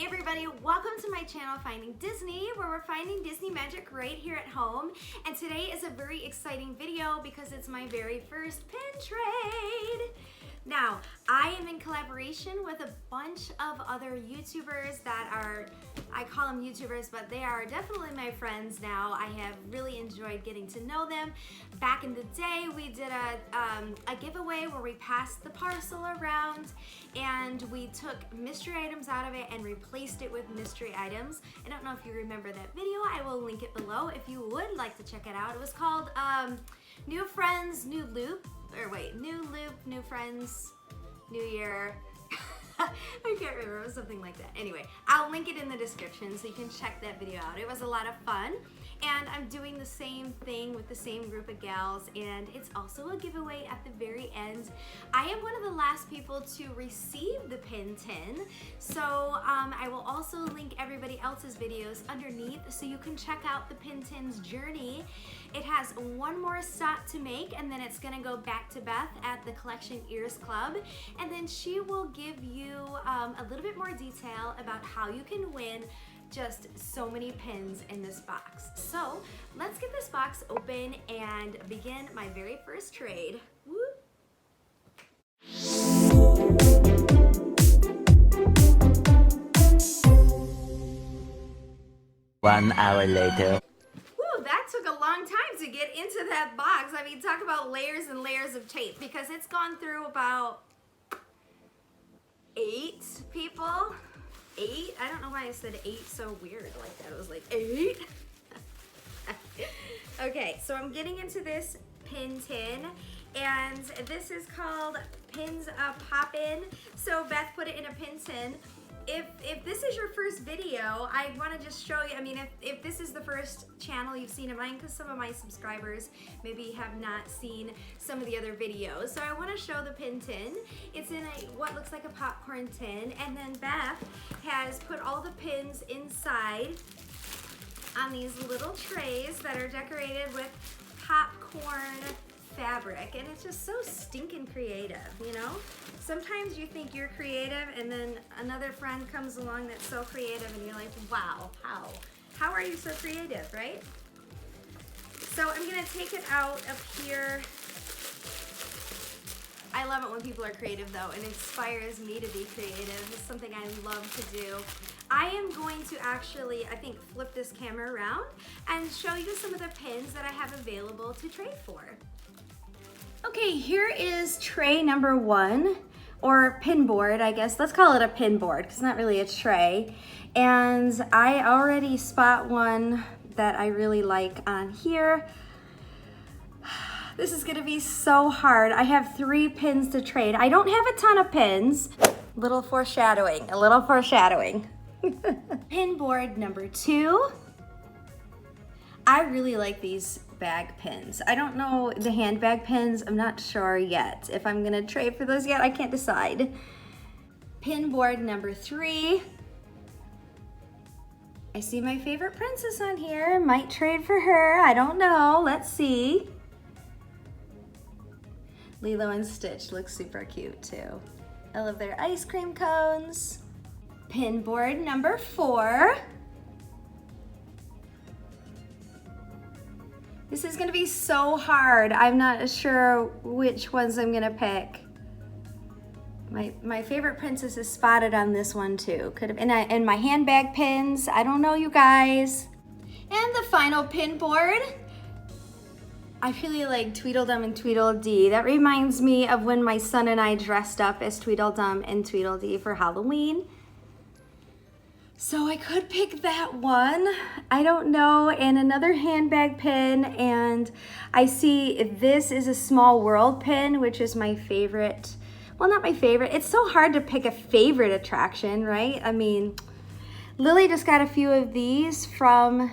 everybody, welcome to my channel Finding Disney, where we're finding Disney magic right here at home. And today is a very exciting video because it's my very first pin trade. Now, I am in collaboration with a bunch of other YouTubers that are, I call them YouTubers, but they are definitely my friends now. I have really enjoyed getting to know them. Back in the day, we did a giveaway where we passed the parcel around and we took mystery items out of it and replaced it with mystery items. I don't know if you remember that video. I will link it below if you would like to check it out. It was called New Friends, New Loop. Or wait, New Loop, New Friends, New Year. I can't remember, it was something like that. Anyway, I'll link it in the description so you can check that video out. It was a lot of fun. And I'm doing the same thing with the same group of gals, and it's also a giveaway at the very end. I am one of the last people to receive the pin tin, so I will also link everybody else's videos underneath so you can check out the pin tin's journey. It has one more stop to make, and then it's gonna go back to Beth at the Collection Ears Club, and then she will give you a little bit more detail about how you can win just so many pins in this box. So let's get this box open and begin my very first trade. Woo. 1 hour later. Woo, that took a long time to get into that box. I mean, talk about layers and layers of tape, because it's gone through about 8 people. 8? I don't know why I said 8 so weird like that. It was like 8. Okay, so I'm getting into this pin tin, and this is called Pins-a-Poppin. So Beth put it in a pin tin. If this is your first video, I want to just show you, I mean, if this is the first channel you've seen of mine, because some of my subscribers maybe have not seen some of the other videos. So I want to show the pin tin. It's in what looks like a popcorn tin, and then Beth has put all the pins inside on these little trays that are decorated with popcorn fabric, and it's just so stinking creative, you know? Sometimes you think you're creative and then another friend comes along that's so creative and you're like, wow, how are you so creative, right? So I'm gonna take it out of here. I love it when people are creative though. It inspires me to be creative. It's something I love to do. I am going to actually, I think, flip this camera around and show you some of the pins that I have available to trade for. Okay, here is tray number 1, or pin board, I guess. Let's call it a pin board, because it's not really a tray. And I already spot one that I really like on here. This is gonna be so hard. I have 3 pins to trade. I don't have a ton of pins. A little foreshadowing. Pin board number 2. I really like these bag pins. I don't know the handbag pins. I'm not sure yet if I'm gonna trade for those yet. I can't decide. Pin board number 3. I see my favorite princess on here. Might trade for her. I don't know. Let's see. Lilo and Stitch looks super cute too. I love their ice cream cones. Pin board number 4. This is gonna be so hard. I'm not sure which ones I'm gonna pick. My favorite princess is spotted on this one too. Could have, and my handbag pins. I don't know, you guys. And the final pin board. I really like Tweedledum and Tweedledee. That reminds me of when my son and I dressed up as Tweedledum and Tweedledee for Halloween. So I could pick that one, I don't know, and another handbag pin, and I see this is a Small World pin, which is my favorite. Well, not my favorite. It's so hard to pick a favorite attraction, right? I mean, Lily just got a few of these from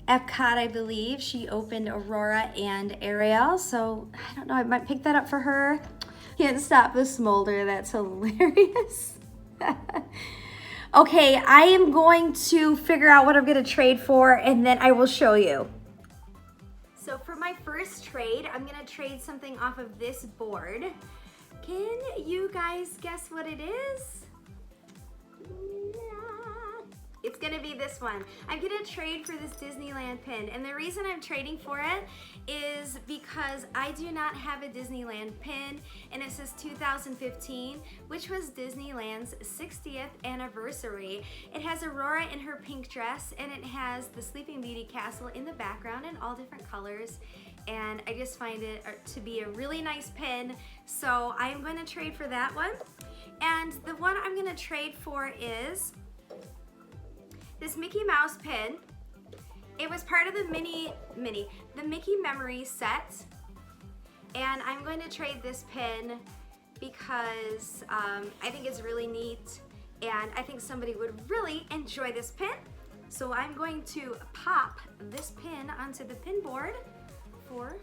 Epcot, I believe. She opened Aurora and Ariel, so I don't know, I might pick that up for her. Can't stop the smolder, that's hilarious. Okay, I am going to figure out what I'm gonna trade for, and then I will show you. So for my first trade, I'm gonna trade something off of this board. Can you guys guess what it is? gonna be this one. I'm gonna trade for this Disneyland pin, and the reason I'm trading for it is because I do not have a Disneyland pin, and it says 2015, which was Disneyland's 60th anniversary. It has Aurora in her pink dress, and it has the Sleeping Beauty castle in the background in all different colors, and I just find it to be a really nice pin, so I'm going to trade for that one. And the one I'm going to trade for is this Mickey Mouse pin. It was part of the the Mickey Memory set, and I'm going to trade this pin because I think it's really neat, and I think somebody would really enjoy this pin. So I'm going to pop this pin onto the pin board for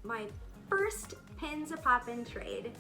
my first Pins-a-Poppin trade.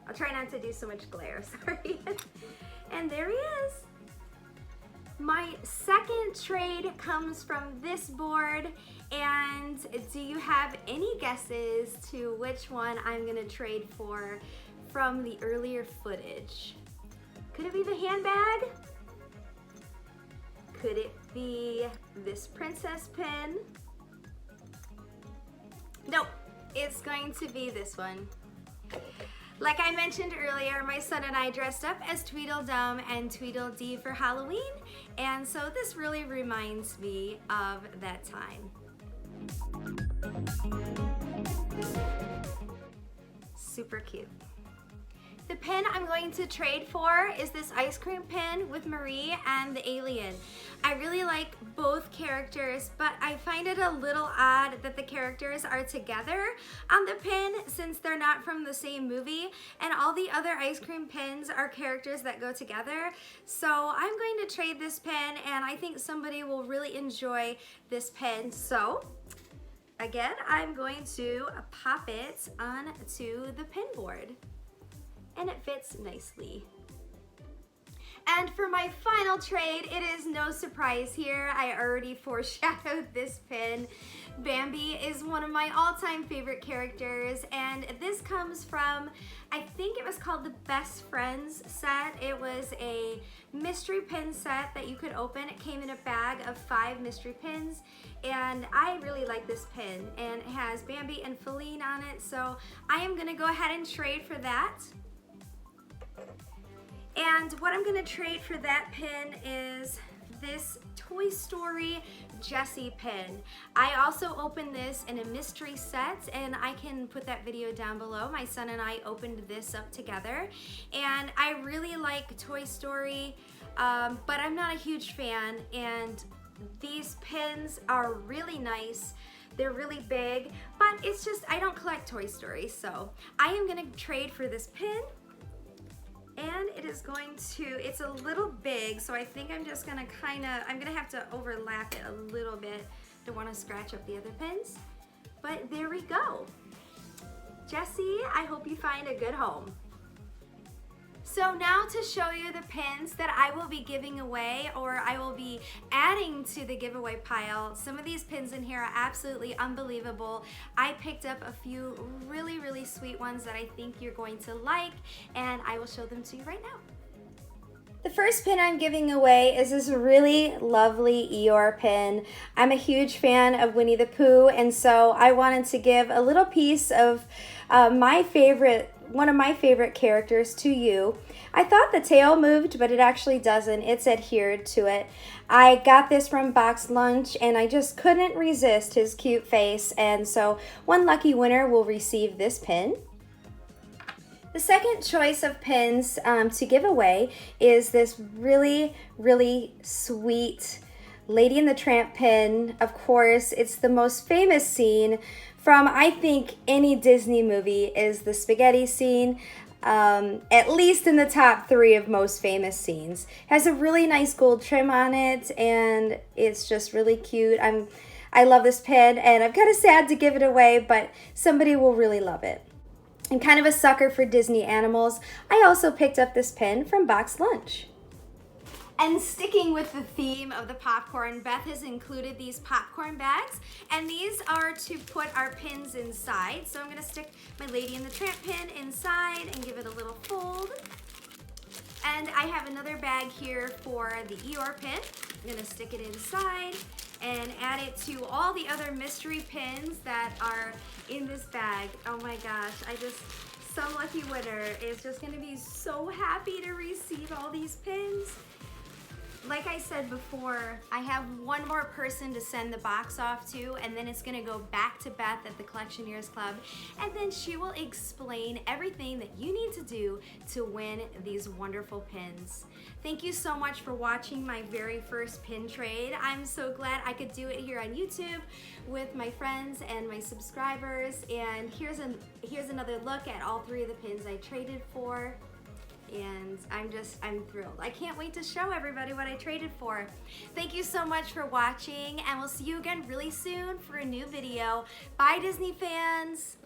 I'll try not to do so much glare, sorry. And there he is. My second trade comes from this board, and do you have any guesses to which one I'm gonna trade for from the earlier footage? Could it be the handbag? Could it be this princess pin? Nope, it's going to be this one. Like I mentioned earlier, my son and I dressed up as Tweedledum and Tweedledee for Halloween, and so this really reminds me of that time. Super cute. The pin I'm going to trade for is this ice cream pin with Marie and the alien. I really like both characters, but I find it a little odd that the characters are together on the pin since they're not from the same movie, and all the other ice cream pins are characters that go together. So I'm going to trade this pin, and I think somebody will really enjoy this pin. So again, I'm going to pop it onto the pin board, and it fits nicely. And for my final trade, it is no surprise here. I already foreshadowed this pin. Bambi is one of my all-time favorite characters, and this comes from, I think it was called the Best Friends set. It was a mystery pin set that you could open. It came in a bag of 5 mystery pins, and I really like this pin, and it has Bambi and Feline on it, so I am gonna go ahead and trade for that. And what I'm gonna trade for that pin is this Toy Story Jessie pin. I also opened this in a mystery set, and I can put that video down below. My son and I opened this up together, and I really like Toy Story, but I'm not a huge fan, and these pins are really nice. They're really big, but it's just, I don't collect Toy Story, so I am gonna trade for this pin. And it is going to, it's a little big, so I think I'm just gonna I'm gonna have to overlap it a little bit. Don't wanna scratch up the other pins, but there we go. Jessie, I hope you find a good home. So now to show you the pins that I will be giving away, or I will be adding to the giveaway pile. Some of these pins in here are absolutely unbelievable. I picked up a few really, really sweet ones that I think you're going to like, and I will show them to you right now. The first pin I'm giving away is this really lovely Eeyore pin. I'm a huge fan of Winnie the Pooh, and so I wanted to give a little piece of one of my favorite characters to you. I thought the tail moved, but it actually doesn't. It's adhered to it. I got this from Box Lunch, and I just couldn't resist his cute face, and so one lucky winner will receive this pin. The second choice of pins to give away is this really, really sweet Lady and the Tramp pin. Of course, it's the most famous scene from, I think, any Disney movie is the spaghetti scene. At least in the top 3 of most famous scenes. Has a really nice gold trim on it, and it's just really cute. I love this pin, and I'm kind of sad to give it away, but somebody will really love it. I'm kind of a sucker for Disney animals. I also picked up this pin from Box Lunch. And sticking with the theme of the popcorn, Beth has included these popcorn bags, and these are to put our pins inside. So I'm gonna stick my Lady and the Tramp pin inside and give it a little fold. And I have another bag here for the Eeyore pin. I'm gonna stick it inside and add it to all the other mystery pins that are in this bag. Oh my gosh, some lucky winner is just gonna be so happy to receive all these pins. Like I said before, I have one more person to send the box off to, and then it's gonna go back to Beth at the Collectioneers Club, and then she will explain everything that you need to do to win these wonderful pins. Thank you so much for watching my very first pin trade. I'm so glad I could do it here on YouTube with my friends and my subscribers, and here's another look at all 3 of the pins I traded for. And I'm thrilled. I can't wait to show everybody what I traded for. Thank you so much for watching, and we'll see you again really soon for a new video. Bye, Disney fans.